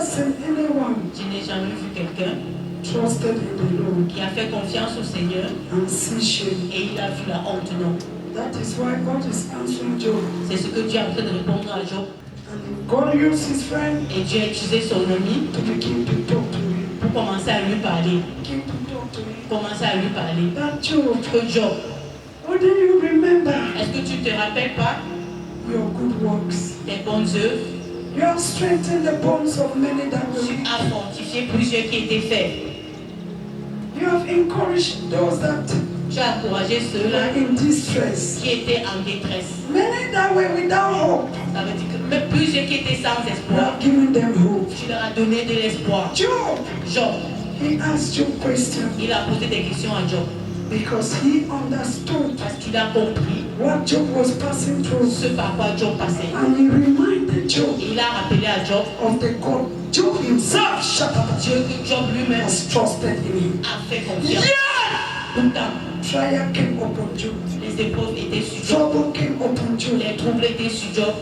seen anyone Je n'ai jamais vu quelqu'un trusted in the Lord qui a fait confiance au Seigneur and see shame. et il a vu la honte, non. That is why God is answering Job. C'est ce que Dieu est en train de répondre à Job. And God used his friend Et Dieu a utilisé son ami to begin to talk to him. pour commencer à lui parler. Begin to talk to him. Commencer à lui parler. That Job, Que Job, what do you remember? est-ce que tu ne te rappelles pas Your good works. tes bonnes œuvres? You have strengthened the bones of many that were Tu weak. as fortifié plusieurs qui étaient faibles. You have encouraged those that Tu as encouragé were ceux-là in distress. qui étaient en détresse. Many that were without hope. Ça veut dire que même plusieurs qui étaient sans You espoir, have given them hope. tu leur as donné de l'espoir. Job, Job, he asked Job questions il a posé des questions à Job because he understood parce qu'il a compris what Job was passing through. ce par quoi Job passait. And he reminded Job Et il a rappelé à Job of the God Job himself Dieu que Job lui-même has trusted in him. a fait confiance. Yeah! Pourtant, Trial came upon Job. les épreuves étaient sur Job, Trouble came upon Job. les troubles étaient sur Job.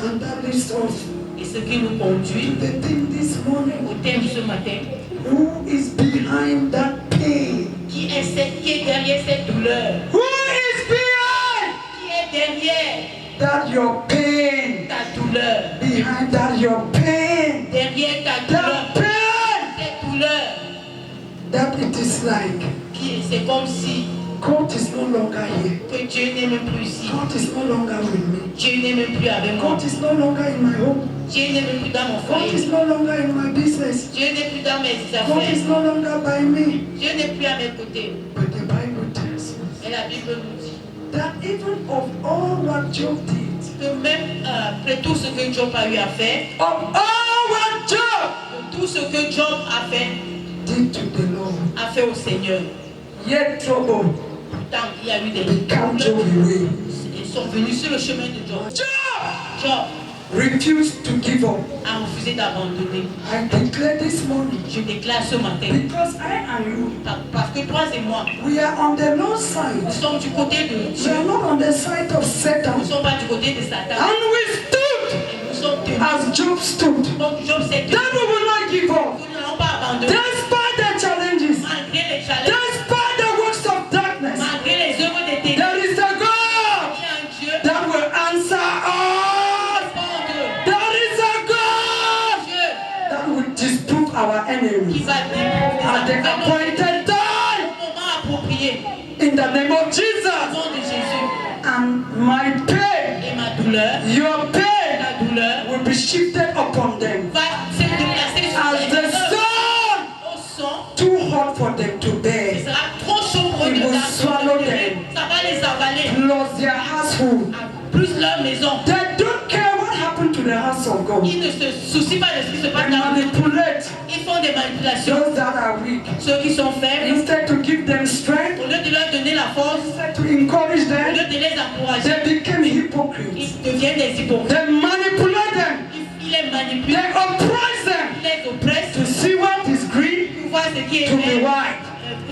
And that leads us Et ce qui nous to conduit the thing this morning. au thème ce matin, Who is behind that pain? qui est derrière cette douleur? Who is behind Qui est derrière that your pain? ta douleur? Behind that your pain? Derrière ta douleur, That pain cette douleur, that it is like c'est comme si God is no longer here. que Dieu n'est même plus ici. God is no longer with me. Dieu n'est même plus avec moi. God is no longer in my home. Dieu n'est même plus dans mon God is foyer. no longer in my business. Dieu n'est plus dans mes God is affaires. no longer by me. Dieu n'est plus à mes côtés. But the Bible tells us Et la Bible nous dit that even of all what Job did, que même après tout ce que Job a eu à faire, of all what Job tout ce que Job a fait did au Seigneur. yet trouble Pourtant, il y a eu des become Job troubles. away. Ils sont venus sur le chemin de Job. Job Job refused to give up. a refusé d'abandonner. I declare this morning, Je déclare ce matin, because I and you, parce que toi et moi, we are on the Lord's nous side. sommes du côté de We Dieu. are not on the side of Nous Satan. ne sommes pas du côté de Satan. And we stood Et nous sommes tenus. as Job stood. Donc Job s'est tenu. Then we will not give up. Nous n'allons pas abandonner. Despite the challenges, Malgré les challenges, despite the works of darkness, malgré les œuvres des ténèbres, there is a God il y a un Dieu that will answer us. qui There is a God Dieu that will disprove our qui enemies va déprouver at the des affaires appointed time au moment approprié. in the name of Au Jesus. nom de Jésus. And my pain, Et ma douleur, your pain, ta douleur, will be shifted upon them va se déplacer sur as the les œuvres sun au son. too hot for them to Ce bear. sera trop chaud pour eux It de will swallow garder. them. Ça va les avaler. Plus their household. Plus leur maison. They don't care what happened to the house of God. Ils ne se soucient pas de ce qui se passe They dans le monde. manipulate Ils font des manipulations. those that are weak. Ceux qui sont faibles, Instead to give them strength, au lieu de leur donner la force, instead to encourage au them, lieu de les encourager, they became hypocrites. ils deviennent des hypocrites. They manipulate them. Ils les manipulent, They oppress them ils les oppressent to see what is green pour voir ce qui est to be vert, white.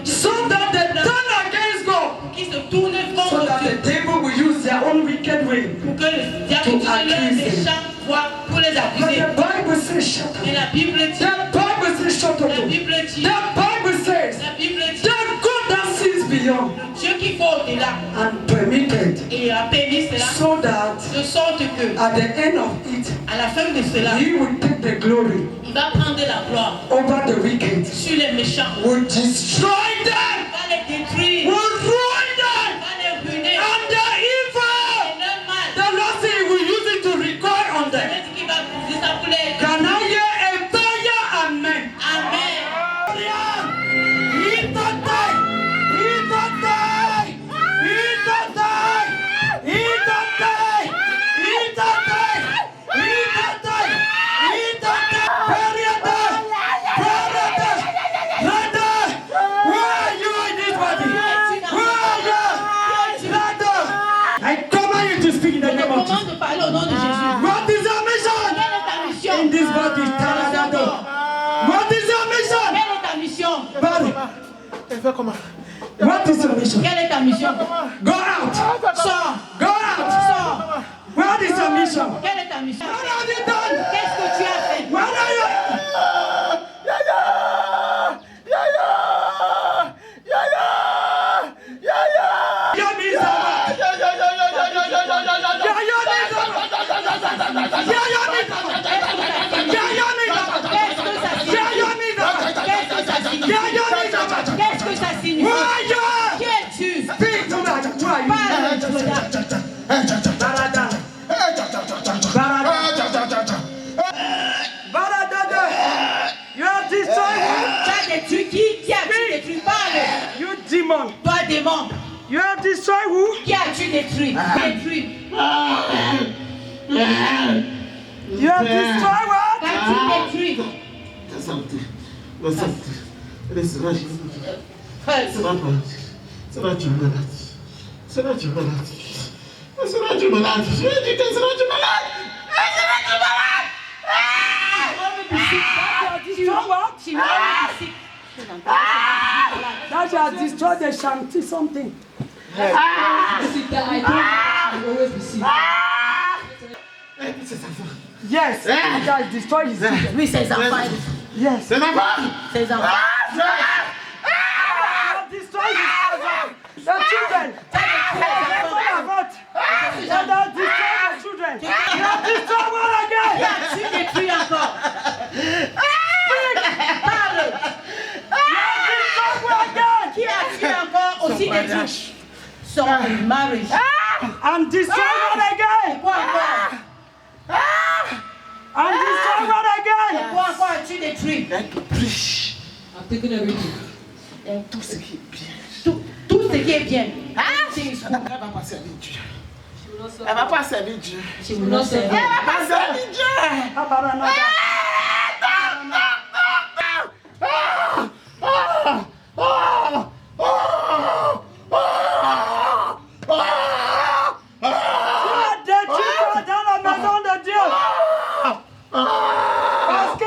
So that they turn against God. pour qu'ils se tournent So contre that Dieu, the devil will use their own wicked way. pour que le diable To utilise leurs accuse them. méchants voies pour les But accuser. the Bible says, shut Et up. la Bible dit, The Bible says, shut la up. Bible dit, The Bible says, la Bible dit, the God that sees beyond Dieu qui va au-delà and permitted, et a permis cela, so that de sorte que at the end of it, à la fin de cela, he will take the glory il va prendre la gloire over the wicked, sur les méchants, will destroy them, va les détruire, will ruin them, va les ruiner, and the evil, et leur mal. the Lord said he will use it to record on them. C'est ce qui va utiliser ça pour les... Can I hear a fire? Amen. Amen. He don't die. He don't die. He don't die. He don't die. He don't die. He don't die. He don't die. Brother, where are you in this body? Where are you? Brother, I command you to speak in the name of Jesus. Comment de parler au nom de Jésus? What is your mission Quelle est ta mission? in this body? Taradado. What is your mission? Quelle est ta mission? Body. What is your mission? Quelle est ta mission? Go out. Sors. Go out. Sors. What is your mission? Quelle est ta mission? What have you done? Qu'est-ce que tu as fait? What are you? démon. You have destroyed who? Qui as-tu détruit? Détruit. You have destroyed what? Qu'as-tu détruit? That you have destroyed the shanty something. Yes, that has destroyed his children. Oui, ses enfants. Yes. Ses enfants. You have destroyed his children. The children. That has destroyed the children. You have destroyed one again. Qui as-tu détruit encore? Parle. Qui as-tu encore aussi détruit? Son marriage. I'm destroying one again. Quoi encore? I'm destroying one again. Quoi encore as-tu détruit? I'm taking everything. Tout ce qui est bien. Tout ce qui est bien. Elle va pas servir Dieu. Elle va pas servir Dieu. Je vous le sais. Elle va pas servir Dieu. Parce que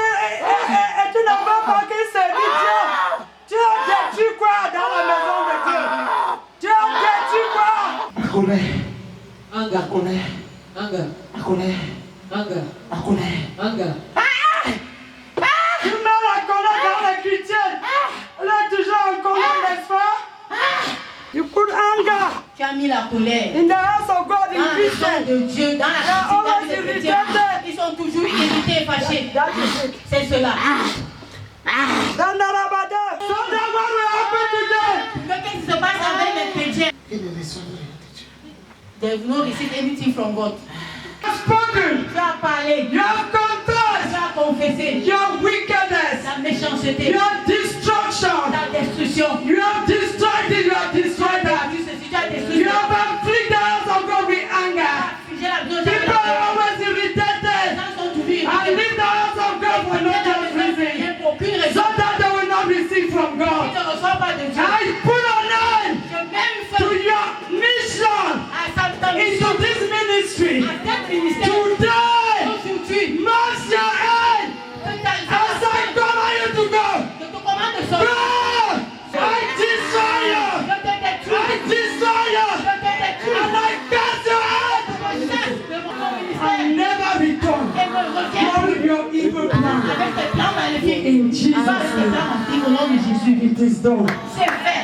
tu n'as pas qu'il servir Dieu. Tu as détruit quoi dans la maison de Dieu? Tu as détruit quoi? La colère. Anger. La colère. Anger. La colère. Anger. La colère. Anger. Tu mets la colère dans les chrétiens. Elle est toujours en colère, n'est-ce pas? You put anger Tu as mis la colère. in the house of God in Dans le Christian. sang de Dieu, dans la société des chrétiens, ils sont toujours irrités et fâchés. That is it. C'est cela. Dandarabada. So that what will happen today? Mais qu'est-ce qui se passe avec les chrétiens? Il ne reçoit rien de Dieu. They have not received anything from God. You have spoken. Tu as parlé. You have Tu confessed. as confessé. Your wickedness. Ta méchanceté. Your destruction. Ta destruction. You have destroyed it. You have destroyed Tu as that. vu ceci, tu as détruit. You have afflicted the house of God with anger. J'ai la besoin de People are la always Les irritated. gens sont toujours I irrités. leave the house of God for no just reason. Pour aucune raison. So that they will not receive from Tu God. ne reçois pas de Dieu. I put a name Je mets une to fin your mission à cette mission. into this ministry. À cet ministère. Today, Aujourd'hui. march your head as I command you to go. Je te commande de Go! sortir. I destroy you. Je te détruis. I destroy you. Je te détruis. And I cast your head. Je chasse de mon I ministère. never return. Et me reviens. All your evil plans. Avec tes plans maléfiques. In Jesus' Avec tes name. plans maléfiques au nom de Jésus. It is done. C'est fait.